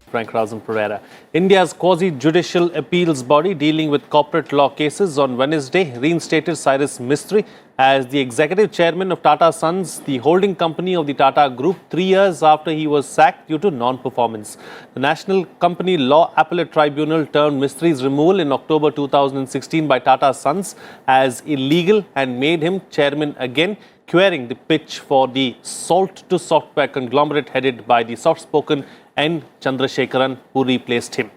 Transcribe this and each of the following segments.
Frank Razan Pereira. India's quasi-judicial appeals body dealing with corporate law cases on Wednesday reinstated Cyrus Mistry as the executive chairman of Tata Sons, the holding company of the Tata Group, 3 years after he was sacked due to non-performance. The National Company Law Appellate Tribunal termed Mistry's removal in October 2016 by Tata Sons as illegal and made him chairman again, querying the pitch for the salt to software conglomerate headed by the soft-spoken N. Chandrasekaran, who replaced him.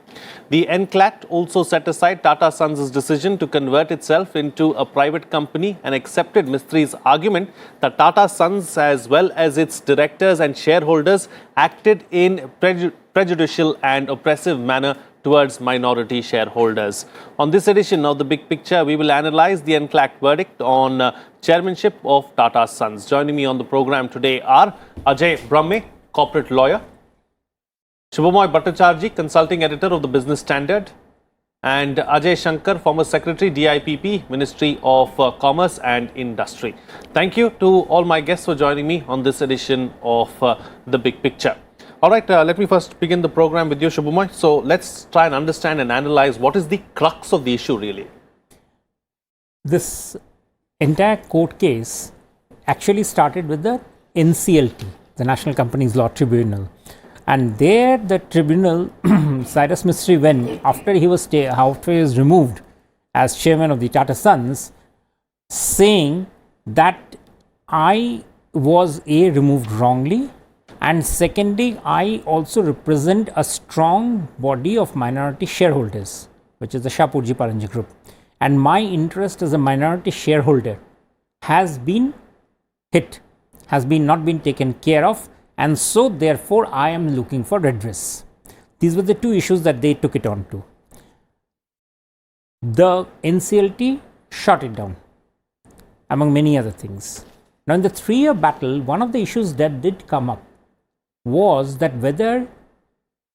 The NCLAT also set aside Tata Sons' decision to convert itself into a private company and accepted Mistry's argument that Tata Sons, as well as its directors and shareholders, acted in prejudicial and oppressive manner towards minority shareholders. On this edition of The Big Picture, we will analyze the NCLAT verdict on chairmanship of Tata Sons. Joining me on the program today are Ajay Brahme, corporate lawyer, Shubhamoy Bhattacharjee, consulting editor of the Business Standard, and Ajay Shankar, former secretary, DIPP, Ministry of Commerce and Industry. Thank you to all my guests for joining me on this edition of The Big Picture. All right, let me first begin the program with you, Shubhamoy. So let's try and understand and analyze what is the crux of the issue really. This entire court case actually started with the NCLT, the National Companies Law Tribunal. And there the tribunal, Cyrus Mistry, when after he was removed as chairman of the Tata Sons, saying that I was removed wrongly, and secondly, I also represent a strong body of minority shareholders, which is the Shapoorji Pallonji Group, and my interest as a minority shareholder has been hit, has not been taken care of. And so, therefore, I am looking for redress. These were the two issues that they took it on to. The NCLT shot it down, among many other things. Now, in the 3-year battle, one of the issues that did come up was that whether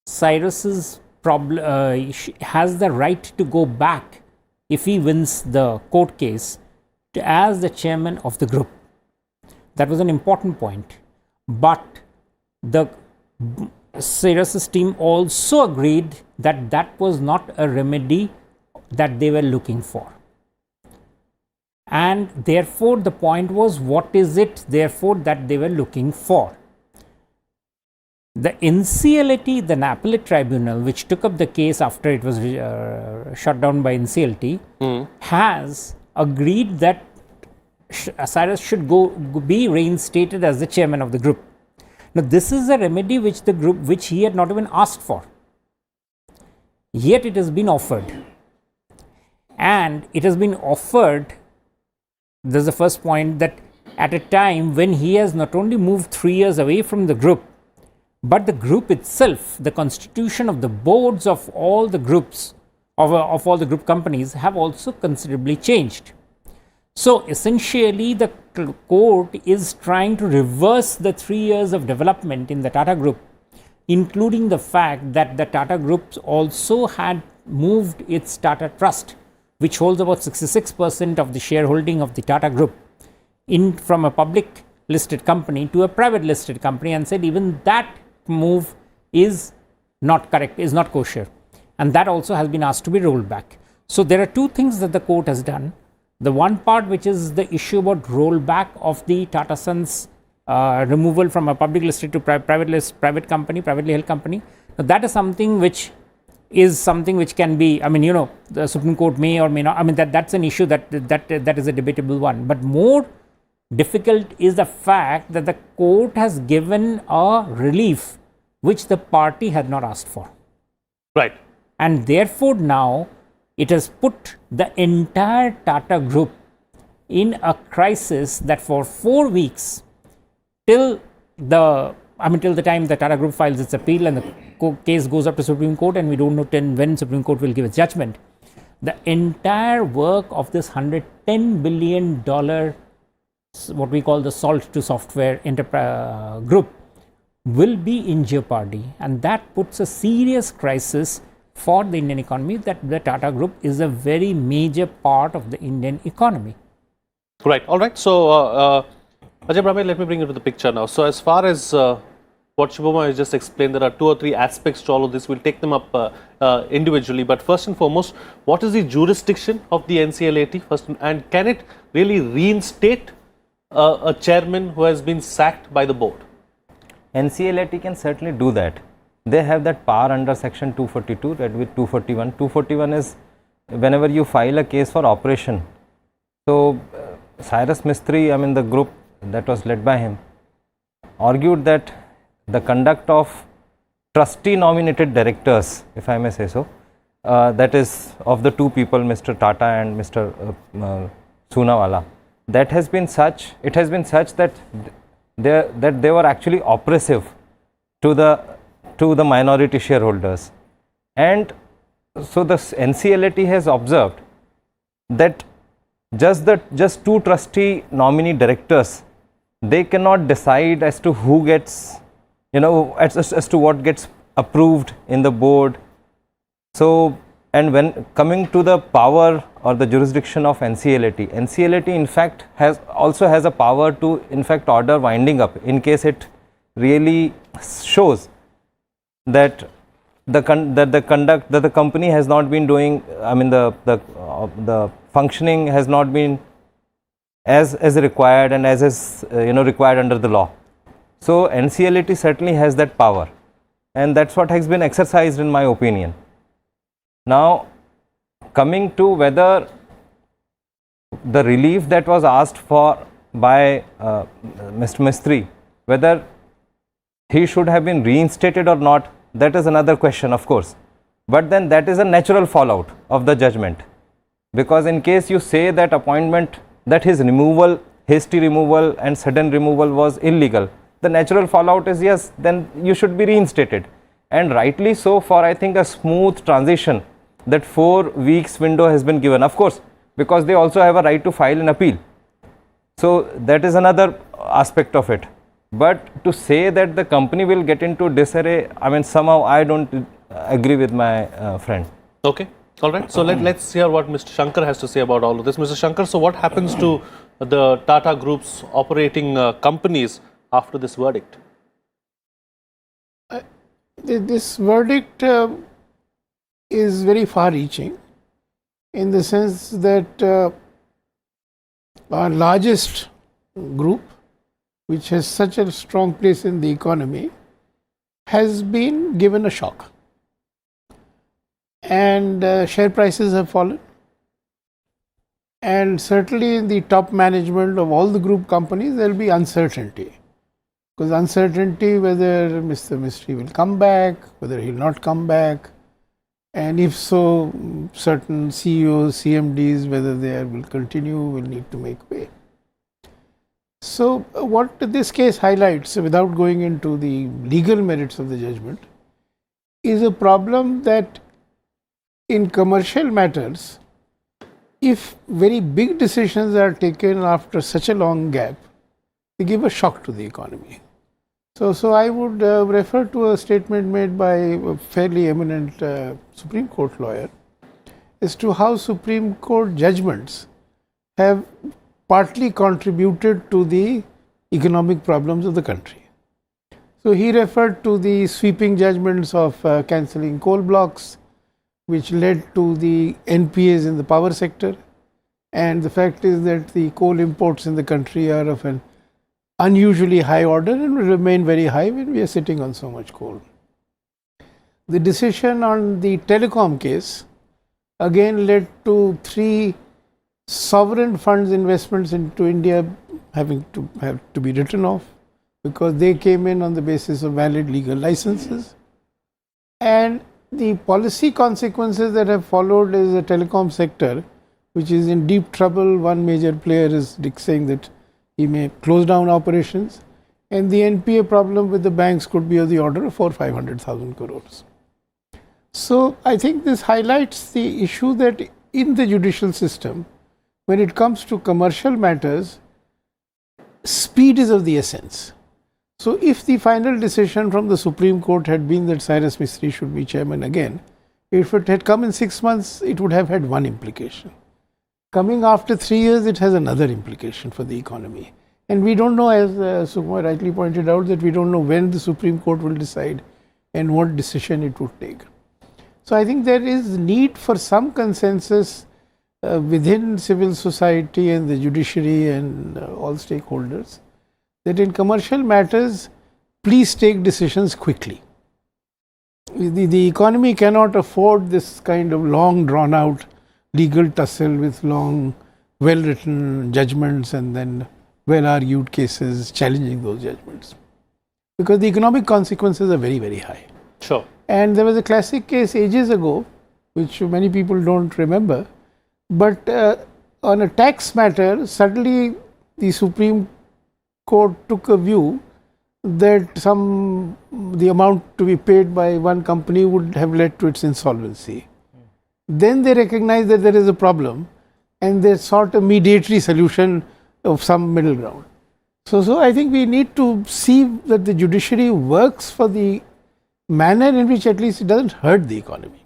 Cyrus's has the right to go back if he wins the court case as the chairman of the group. That was an important point. But the Cyrus's team also agreed that that was not a remedy that they were looking for. And therefore, the point was, what is it therefore that they were looking for? The NCLT, the Appellate Tribunal, which took up the case after it was shut down by NCLT, has agreed that Cyrus should be reinstated as the chairman of the group. Now, this is a remedy which he had not even asked for, yet it has been offered. And it has been offered, this is the first point, that at a time when he has not only moved 3 years away from the group, but the group itself, the constitution of the boards of all the groups, of all the group companies have also considerably changed. So, essentially, the court is trying to reverse the 3 years of development in the Tata Group, including the fact that the Tata Group also had moved its Tata Trust, which holds about 66% of the shareholding of the Tata Group, from a public listed company to a private listed company, and said even that move is not correct, is not kosher. And that also has been asked to be rolled back. So, there are two things that the court has done. The one part, which is the issue about rollback of the Tata Sons removal from a public listed to private company, privately held company. Now, that is something which can be, the Supreme Court may or may not, that's an issue that is a debatable one. But more difficult is the fact that the court has given a relief which the party had not asked for. Right. And therefore, now it has put the entire Tata Group in a crisis that for 4 weeks, till the time the Tata Group files its appeal and the case goes up to Supreme Court, and we don't know when Supreme Court will give its judgment, the entire work of this $110 billion, what we call the salt to software group, will be in jeopardy. And that puts a serious crisis for the Indian economy, that the Tata Group is a very major part of the Indian economy. Right. All right. So, Ajay Brahme, let me bring you to the picture now. So, as far as what Shubham has just explained, there are 2 or 3 aspects to all of this. We'll take them up individually. But first and foremost, what is the jurisdiction of the NCLAT? First, and can it really reinstate a chairman who has been sacked by the board? NCLAT can certainly do that. They have that power under section 242, read with 241. 241 is whenever you file a case for operation. So Cyrus Mistry, I mean the group that was led by him, argued that the conduct of trustee nominated directors, if I may say so, that is of the 2 people, Mr. Tata and Mr. Soonawala, that has been such, it has been such that they were actually oppressive to the minority shareholders. And so the NCLAT has observed that just 2 trustee nominee directors, they cannot decide as to who gets, as to what gets approved in the board. So, and when coming to the power or the jurisdiction of NCLAT in fact also has a power to in fact order winding up in case it really shows that the company has not been doing, I mean the functioning has not been as required and as is required under the law. So NCLAT certainly has that power, and that's what has been exercised in my opinion. Now coming to whether the relief that was asked for by Mr. Mistry, whether he should have been reinstated or not, that is another question, of course. But then that is a natural fallout of the judgment, because in case you say that appointment, that his removal, hasty removal and sudden removal was illegal, the natural fallout is yes, then you should be reinstated, and rightly so, for I think a smooth transition. That 4 weeks window has been given, of course, because they also have a right to file an appeal. So that is another aspect of it. But to say that the company will get into disarray, I mean somehow I don't agree with my friend. Okay, all right. So let's hear what Mr. Shankar has to say about all of this. Mr. Shankar, so what happens to the Tata Group's operating companies after this verdict? This verdict is very far-reaching in the sense that our largest group, which has such a strong place in the economy, has been given a shock, and share prices have fallen, and certainly in the top management of all the group companies there will be uncertainty, because uncertainty whether Mr. Mistry will come back, whether he will not come back, and if so, certain CEOs, CMDs, whether they will continue, will need to make way. So what this case highlights, without going into the legal merits of the judgment, is a problem that in commercial matters, if very big decisions are taken after such a long gap, they give a shock to the economy. So I would refer to a statement made by a fairly eminent Supreme Court lawyer as to how Supreme Court judgments have partly contributed to the economic problems of the country. So he referred to the sweeping judgments of cancelling coal blocks, which led to the NPAs in the power sector, and the fact is that the coal imports in the country are of an unusually high order and will remain very high when we are sitting on so much coal. The decision on the telecom case again led to 3 sovereign funds investments into India having to be written off, because they came in on the basis of valid legal licenses, and the policy consequences that have followed is the telecom sector, which is in deep trouble. One major player is saying that he may close down operations, and the NPA problem with the banks could be of the order of 400,000-500,000 crores. So I think this highlights the issue that in the judicial system, when it comes to commercial matters, speed is of the essence. So if the final decision from the Supreme Court had been that Cyrus Mistry should be chairman again, if it had come in 6 months, it would have had one implication. Coming after 3 years, it has another implication for the economy. And we don't know, as Sukumar rightly pointed out, that we don't know when the Supreme Court will decide and what decision it would take. So I think there is need for some consensus within civil society and the judiciary and all stakeholders, that in commercial matters, please take decisions quickly. The economy cannot afford this kind of long drawn out legal tussle with long, well written judgments and then well argued cases challenging those judgments, because the economic consequences are very, very high. Sure. And there was a classic case ages ago, which many people don't remember, but on a tax matter, suddenly the Supreme Court took a view that the amount to be paid by one company would have led to its insolvency. Then they recognized that there is a problem and they sought a mediatory solution of some middle ground. So I think we need to see that the judiciary works for the manner in which at least it doesn't hurt the economy.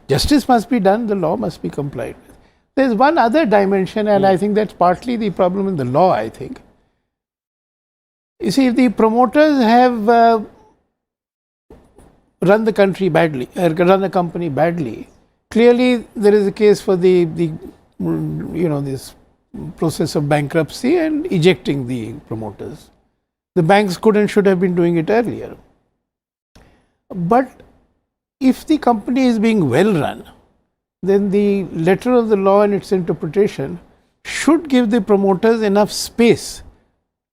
Justice must be done, the law must be complied with. There is one other dimension, and I think that's partly the problem in the law, I think. You see, if the promoters have run the country badly, run the company badly, clearly there is a case for this process of bankruptcy and ejecting the promoters. The banks could and should have been doing it earlier. But if the company is being well run, then the letter of the law and its interpretation should give the promoters enough space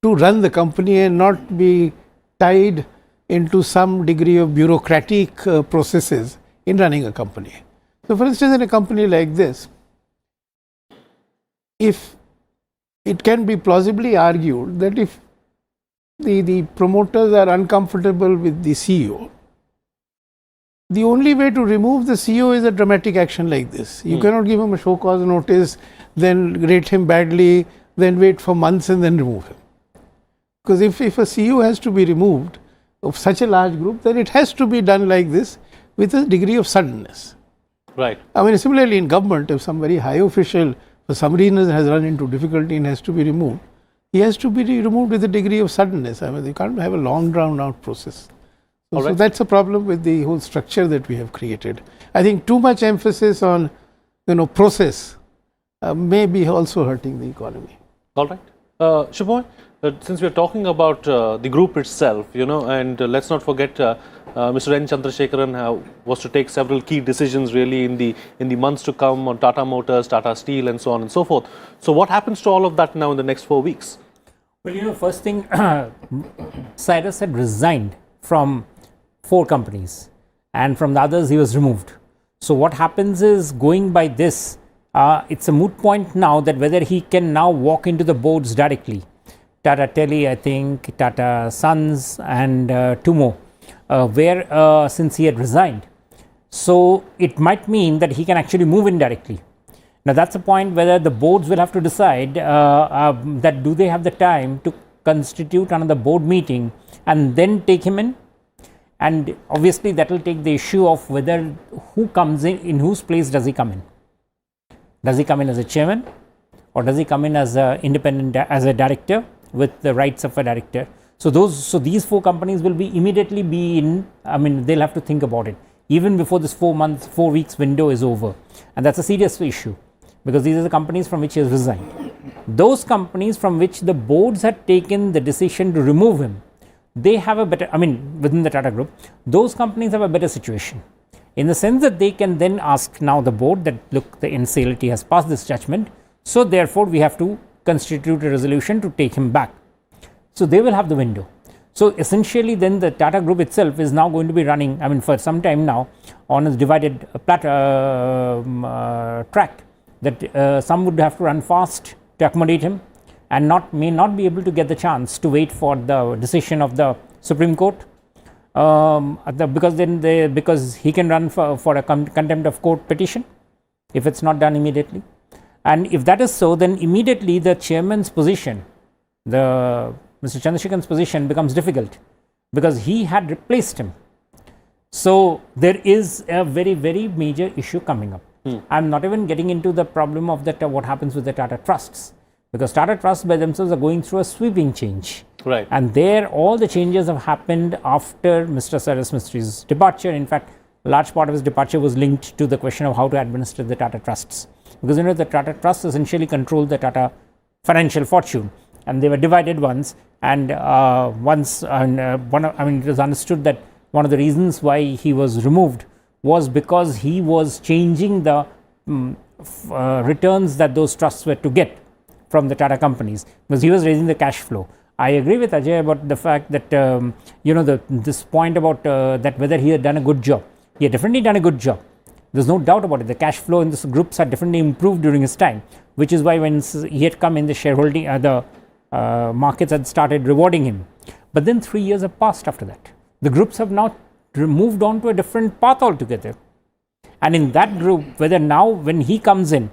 to run the company and not be tied into some degree of bureaucratic processes in running a company. So, for instance, in a company like this, if it can be plausibly argued that if the promoters are uncomfortable with the CEO, the only way to remove the CEO is a dramatic action like this. You cannot give him a show cause notice, then rate him badly, then wait for months and then remove him. Because if a CEO has to be removed of such a large group, then it has to be done like this with a degree of suddenness. Right. I mean, similarly in government, if some very high official for some reason has run into difficulty and has to be removed, he has to be removed with a degree of suddenness. I mean, you can't have a long drawn out process. So that's a problem with the whole structure that we have created. I think too much emphasis on, process may be also hurting the economy. All right. Shubhamoy, since we are talking about the group itself, and let's not forget Mr. N. Chandrasekaran was to take several key decisions really in the months to come on Tata Motors, Tata Steel and so on and so forth. So what happens to all of that now in the next 4 weeks? Well, first thing, Cyrus had resigned from 4 companies, and from the others he was removed. So what happens is, going by this, it's a moot point now that whether he can now walk into the boards directly. Tata Tele, I think, Tata Sons and 2 more, where since he had resigned. So it might mean that he can actually move in directly. Now that's a point whether the boards will have to decide that do they have the time to constitute another board meeting and then take him in. And obviously that will take the issue of whether who comes in whose place does he come in. Does he come in as a chairman, or does he come in as a independent, as a director with the rights of a director? So these 4 companies will immediately be in, they'll have to think about it even before this 4 weeks window is over. And that's a serious issue, because these are the companies from which he has resigned. Those companies from which the boards had taken the decision to remove him, they have a better, within the Tata Group, those companies have a better situation, in the sense that they can then ask now the board that, look, the NCLT has passed this judgment, so therefore we have to constitute a resolution to take him back. So they will have the window. So essentially then the Tata Group itself is now going to be running, for some time now, on a divided track, that some would have to run fast to accommodate him, and may not be able to get the chance to wait for the decision of the Supreme Court, because he can run for a contempt of court petition if it's not done immediately. And if that is so, then immediately the chairman's position, Mr. Chandrasekaran's position, becomes difficult, because he had replaced him. So there is a very, very major issue coming up. I'm not even getting into the problem of what happens with the Tata Trusts, because Tata Trust by themselves are going through a sweeping change. Right. And there, all the changes have happened after Mr. Cyrus Mistri's departure. In fact, a large part of his departure was linked to the question of how to administer the Tata Trusts. Because the Tata Trusts essentially controlled the Tata financial fortune, and they were divided once. And it was understood that one of the reasons why he was removed was because he was changing the returns that those trusts were to get from the Tata companies, because he was raising the cash flow. I agree with Ajay about the fact that this point about that whether he had done a good job. He had definitely done a good job. There's no doubt about it. The cash flow in this groups had definitely improved during his time, which is why when he had come in, the shareholding, the markets had started rewarding him. But then 3 years have passed after that. The groups have now moved on to a different path altogether. And in that group, whether now when he comes in,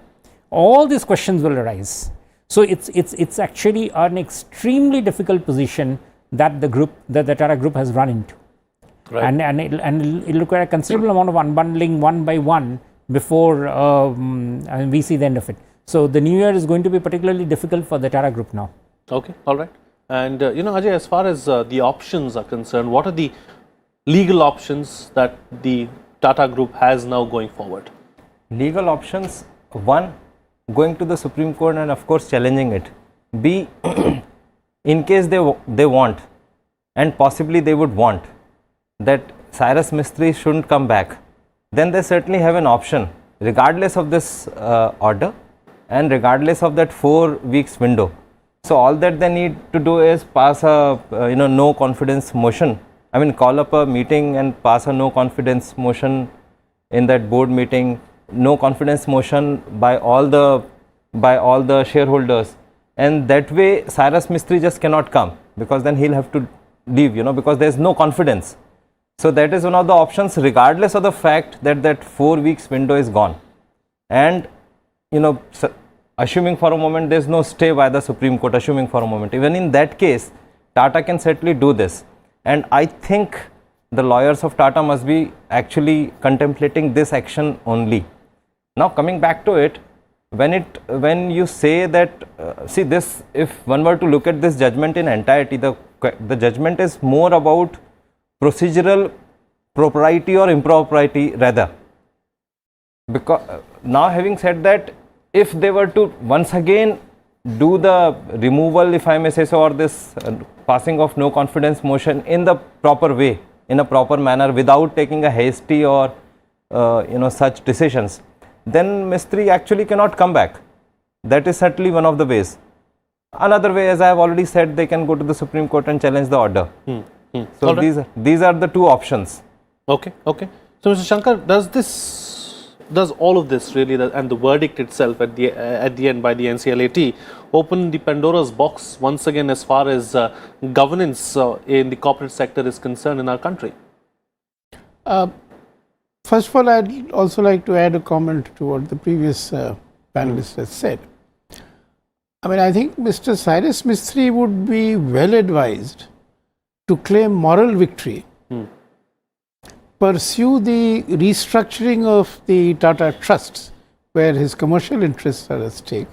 all these questions will arise. So it's actually an extremely difficult position that the Tata Group has run into. Right. And it'll require a considerable amount of unbundling one by one before we see the end of it. So the new year is going to be particularly difficult for the Tata Group now. Okay, all right. And Ajay, as far as the options are concerned, what are the legal options that the Tata Group has now going forward? Legal options: one, going to the Supreme Court and of course challenging it. B, in case they want, and possibly they would want, that Cyrus Mistry shouldn't come back, then they certainly have an option, regardless of this order and regardless of that 4 weeks window. So all that they need to do is pass a no confidence motion. I mean, call up a meeting and pass a no confidence motion in that board meeting. No confidence motion by all the shareholders, and that way Cyrus Mistry just cannot come, because then he'll have to leave, because there's no confidence. So that is one of the options, regardless of the fact that that 4 weeks window is gone. And assuming for a moment there's no stay by the Supreme Court, assuming for a moment, even in that case, Tata can certainly do this. And I think the lawyers of Tata must be actually contemplating this action only. Now coming back to it, when you say that, see this, if one were to look at this judgment in entirety, the judgment is more about procedural propriety or impropriety rather. Because now having said that, if they were to once again do the removal, if I may say so, or this passing of no confidence motion in the proper way, in a proper manner, without taking a hasty or such decisions, then Mistry actually cannot come back. That is certainly one of the ways. Another way, as I have already said, they can go to the Supreme Court and challenge the order. So right. These are the two options. Okay. So Mr. Shankar, does all of this really, and the verdict itself at the end by the NCLAT, open the Pandora's box once again as far as governance in the corporate sector is concerned in our country? First of all, I'd also like to add a comment to what the previous panelist has said. I mean, I think Mr. Cyrus Mistry would be well advised to claim moral victory, pursue the restructuring of the Tata Trusts, where his commercial interests are at stake,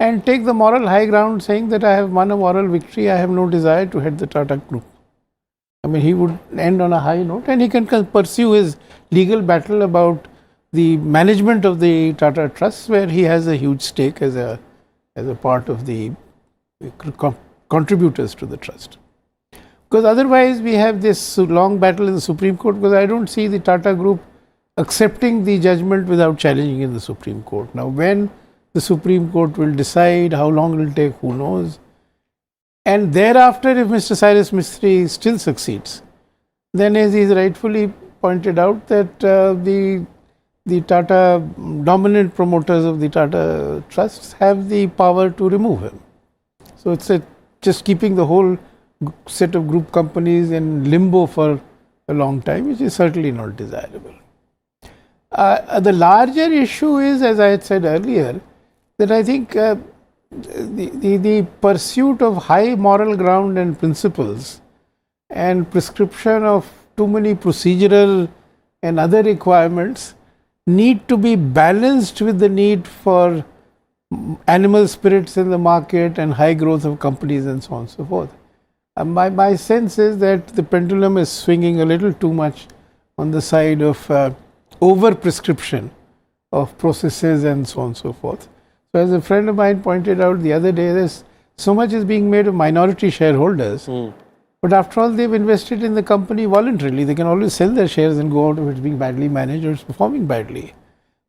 and take the moral high ground saying that I have won a moral victory, I have no desire to head the Tata Group. I mean, he would end on a high note, and he can pursue his legal battle about the management of the Tata Trusts, where he has a huge stake as a part of the contributors to the trust. Because otherwise we have this long battle in the Supreme Court, because I don't see the Tata Group accepting the judgment without challenging in the Supreme Court. Now, when the Supreme Court will decide, how long it will take, who knows. And thereafter, if Mr. Cyrus Mistry still succeeds, then as he is rightfully pointed out, that the Tata dominant promoters of the Tata Trusts have the power to remove him. So it's just keeping the whole set of group companies in limbo for a long time, which is certainly not desirable. The larger issue is, as I had said earlier, that I think the pursuit of high moral ground and principles and prescription of too many procedural and other requirements need to be balanced with the need for animal spirits in the market and high growth of companies and so on and so forth. My sense is that the pendulum is swinging a little too much on the side of over prescription of processes and so on and so forth. So as a friend of mine pointed out the other day, there's so much is being made of minority shareholders. But after all, they've invested in the company voluntarily. They can always sell their shares and go out if it's being badly managed or it's performing badly.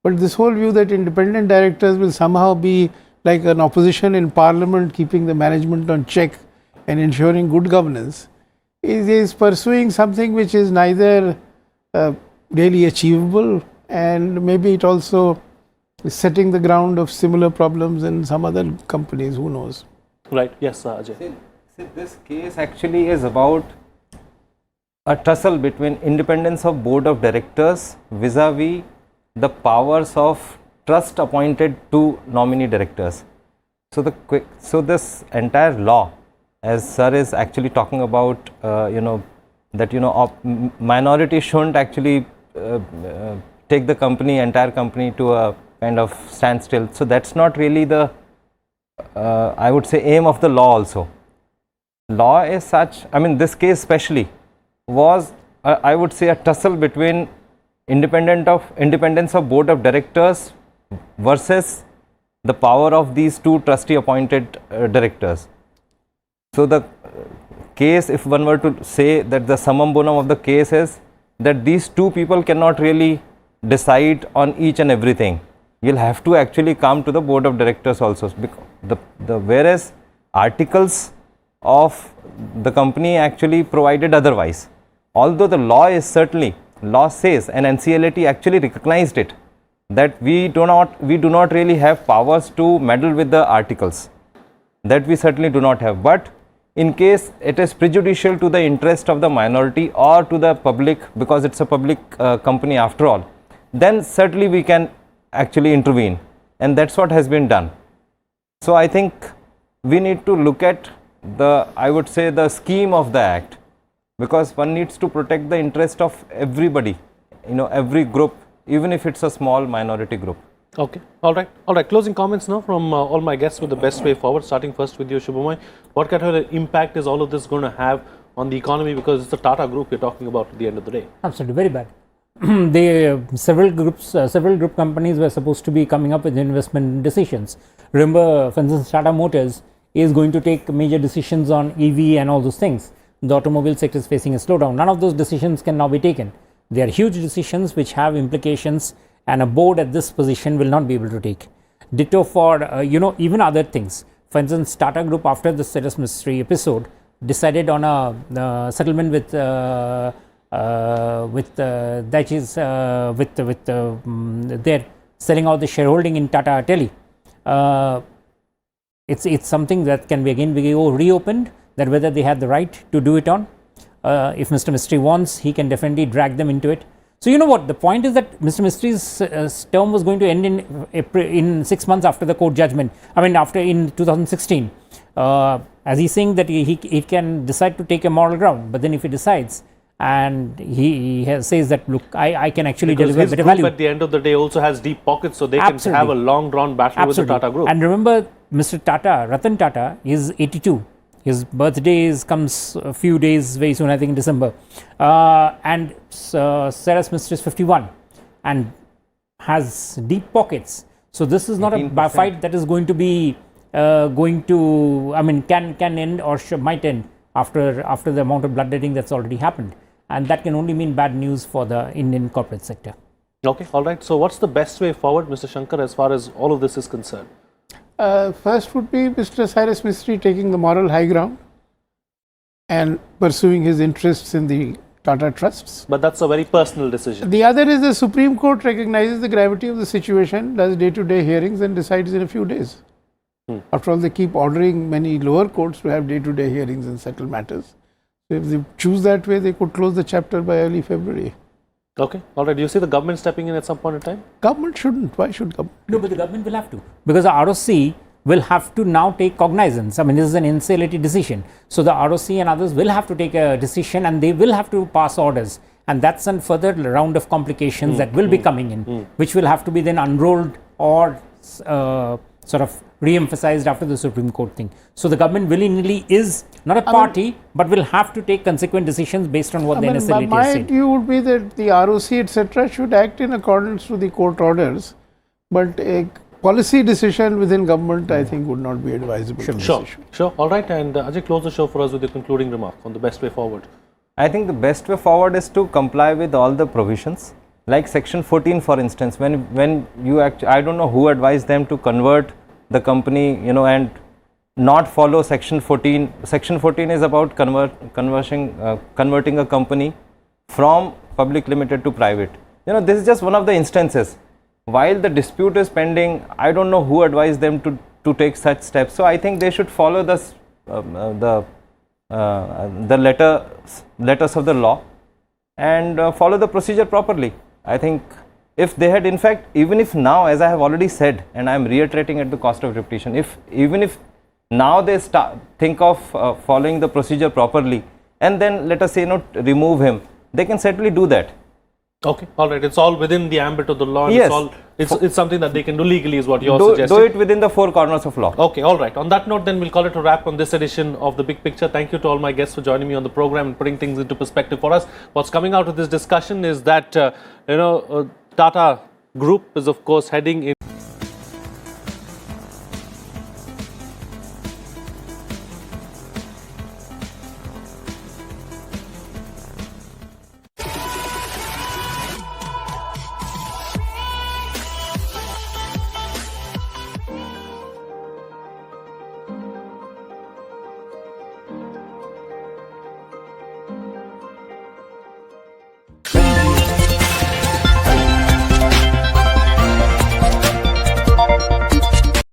But this whole view that independent directors will somehow be like an opposition in parliament, keeping the management on check and ensuring good governance, is pursuing something which is neither really achievable, and maybe it also is setting the ground of similar problems in some other companies, who knows. Right, yes, Ajay. See, this case actually is about a tussle between independence of board of directors vis-a-vis the powers of trust appointed to nominee directors. So this entire law, as sir is actually talking about, minority shouldn't actually take the entire company to a kind of standstill. So that's not really the, I would say, aim of the law also. Law is such, I mean, this case especially was, I would say, a tussle between independence of board of directors versus the power of these two trustee appointed directors. So the case, if one were to say that the summum bonum of the case is that these two people cannot really decide on each and everything. You'll have to actually come to the board of directors also. Whereas articles of the company actually provided otherwise. Although the law is certainly, law says, and NCLAT actually recognized it, that we do not really have powers to meddle with the articles. That we certainly do not have. But in case it is prejudicial to the interest of the minority or to the public, because it's a public company after all, then certainly we can actually intervene, and that's what has been done. So I think we need to look at the, I would say, the scheme of the act, because one needs to protect the interest of everybody, every group, even if it's a small minority group. Okay, all right. Closing comments now from all my guests with the best way forward, starting first with you, Shubhamay. What kind of impact is all of this going to have on the economy, because it's the Tata Group you're talking about at the end of the day? Absolutely, very bad. Several group companies were supposed to be coming up with investment decisions. Remember, for instance, Tata Motors is going to take major decisions on EV and all those things. The automobile sector is facing a slowdown. None of those decisions can now be taken. They are huge decisions which have implications, and a board at this position will not be able to take. Ditto for even other things. For instance, Tata Group, after the Cyrus Mistry episode, decided on a settlement with they're selling out the shareholding in Tata Tele. It's something that can be again reopened, that whether they have the right to do it on. If Mr. Mistry wants, he can definitely drag them into it. So you know what, the point is that Mr. Mistry's term was going to end in 6 months after the court judgment, in 2016. As he's saying that he can decide to take a moral ground, but then if he decides, and he says that, look, I can actually deliver better value. At the end of the day also has deep pockets, so they can have a long drawn battle with the Tata Group. And remember, Mr. Tata, Ratan Tata, is 82. His birthday comes a few days very soon, I think in December. And Cyrus Mistry is 51 and has deep pockets. So this is not 18%. A fight that is going to be can end or might end after the amount of bloodletting that's already happened. And that can only mean bad news for the Indian corporate sector. Okay, all right. So what's the best way forward, Mr. Shankar, as far as all of this is concerned? First would be Mr. Cyrus Mistry taking the moral high ground and pursuing his interests in the Tata Trusts. But that's a very personal decision. The other is the Supreme Court recognizes the gravity of the situation, does day-to-day hearings and decides in a few days. After all, they keep ordering many lower courts to have day-to-day hearings and settle matters. So if they choose that way, they could close the chapter by early February. Okay, all right. Do you see the government stepping in at some point in time? Government shouldn't. Why should government? No, but the government will have to, because the ROC will have to now take cognizance. This is an NCLAT decision. So the ROC and others will have to take a decision, and they will have to pass orders. And that's a further round of complications that will be coming in, which will have to be then unrolled or sort of re-emphasized after the Supreme Court thing. So the government willy-nilly is not a party, but will have to take consequent decisions based on what the NSLAT my has said. view would be that the ROC etc. should act in accordance to the court orders, but a policy decision within government I think would not be advisable. on this Sure, issue. sure. All right, and Ajay, close the show for us with your concluding remark on the best way forward. I think the best way forward is to comply with all the provisions, like section 14 for instance. When you I don't know who advised them to convert the company, and not follow section 14. Section 14 is about converting a company from public limited to private. This is just one of the instances. While the dispute is pending, I don't know who advised them to take such steps. So I think they should follow this the letters of the law and follow the procedure properly. I think if they had, in fact, even if now, as I have already said, and I am reiterating at the cost of repetition, even if now they think of following the procedure properly, and then let us say remove him, they can certainly do that. Okay, all right. It's all within the ambit of the law. And Yes. It's something that they can do legally, is what you're Do suggesting. it within the four corners of law. Okay, all right. On that note, then we'll call it a wrap on this edition of The Big Picture. Thank you to all my guests for joining me on the program and putting things into perspective for us. What's coming out of this discussion is that, Tata Group is, of course, heading in